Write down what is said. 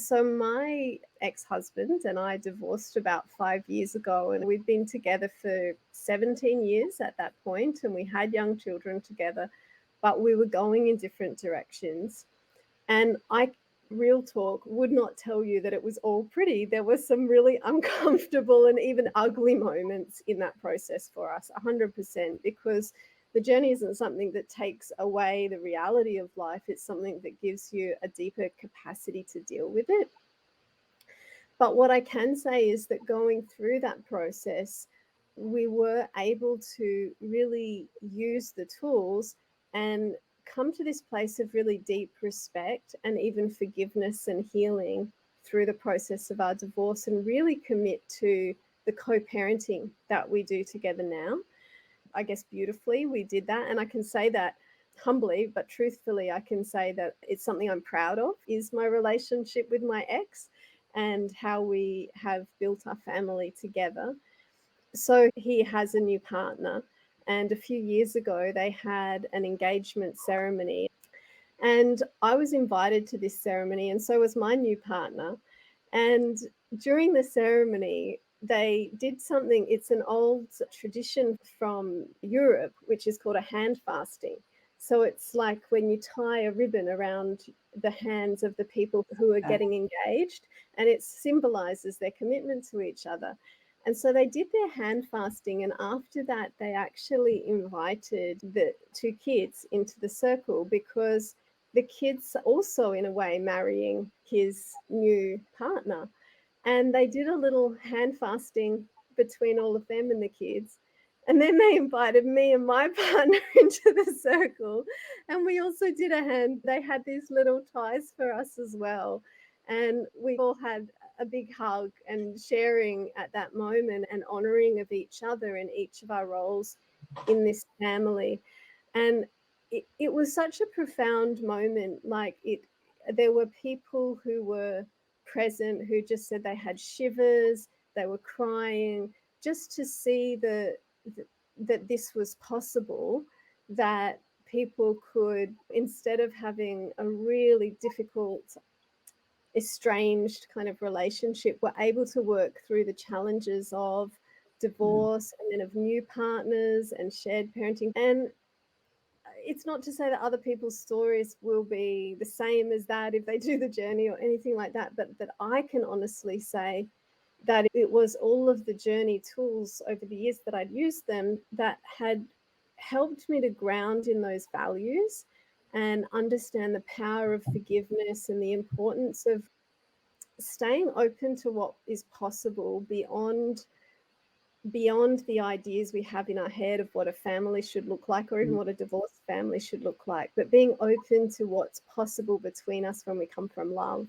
So my ex-husband and I divorced about 5 years ago, and we'd been together for 17 years at that point, and we had young children together, but we were going in different directions. And I, real talk, would not tell you that it was all pretty. There were some really uncomfortable and even ugly moments in that process for us, 100%, because the journey isn't something that takes away the reality of life. It's something that gives you a deeper capacity to deal with it. But what I can say is that going through that process, we were able to really use the tools and come to this place of really deep respect and even forgiveness and healing through the process of our divorce, and really commit to the co-parenting that we do together now. I guess beautifully we did that, and I can say that humbly, but truthfully, I can say that it's something I'm proud of, is my relationship with my ex and how we have built our family together. So he has a new partner, and a few years ago they had an engagement ceremony, and I was invited to this ceremony, and so was my new partner. And during the ceremony, they did something, it's an old tradition from Europe, which is called a hand fasting. So it's like when you tie a ribbon around the hands of the people who are getting engaged, and it symbolizes their commitment to each other. And so they did their hand fasting, and after that, they actually invited the two kids into the circle, because the kids also, in a way, marrying his new partner. And they did a little hand fasting between all of them and the kids. And then they invited me and my partner into the circle. And we also did a hand, they had these little ties for us as well. And we all had a big hug and sharing at that moment, and honoring of each other and each of our roles in this family. And it was such a profound moment. Like, there were people who were present who just said they had shivers, they were crying, just to see that this was possible, that people could, instead of having a really difficult, estranged kind of relationship, were able to work through the challenges of divorce and then of new partners and shared parenting. And it's not to say that other people's stories will be the same as that if they do the journey or anything like that, but that I can honestly say that it was all of the journey tools over the years that I'd used them that had helped me to ground in those values and understand the power of forgiveness and the importance of staying open to what is possible beyond the ideas we have in our head of what a family should look like, or even what a divorced family should look like, but being open to what's possible between us when we come from love.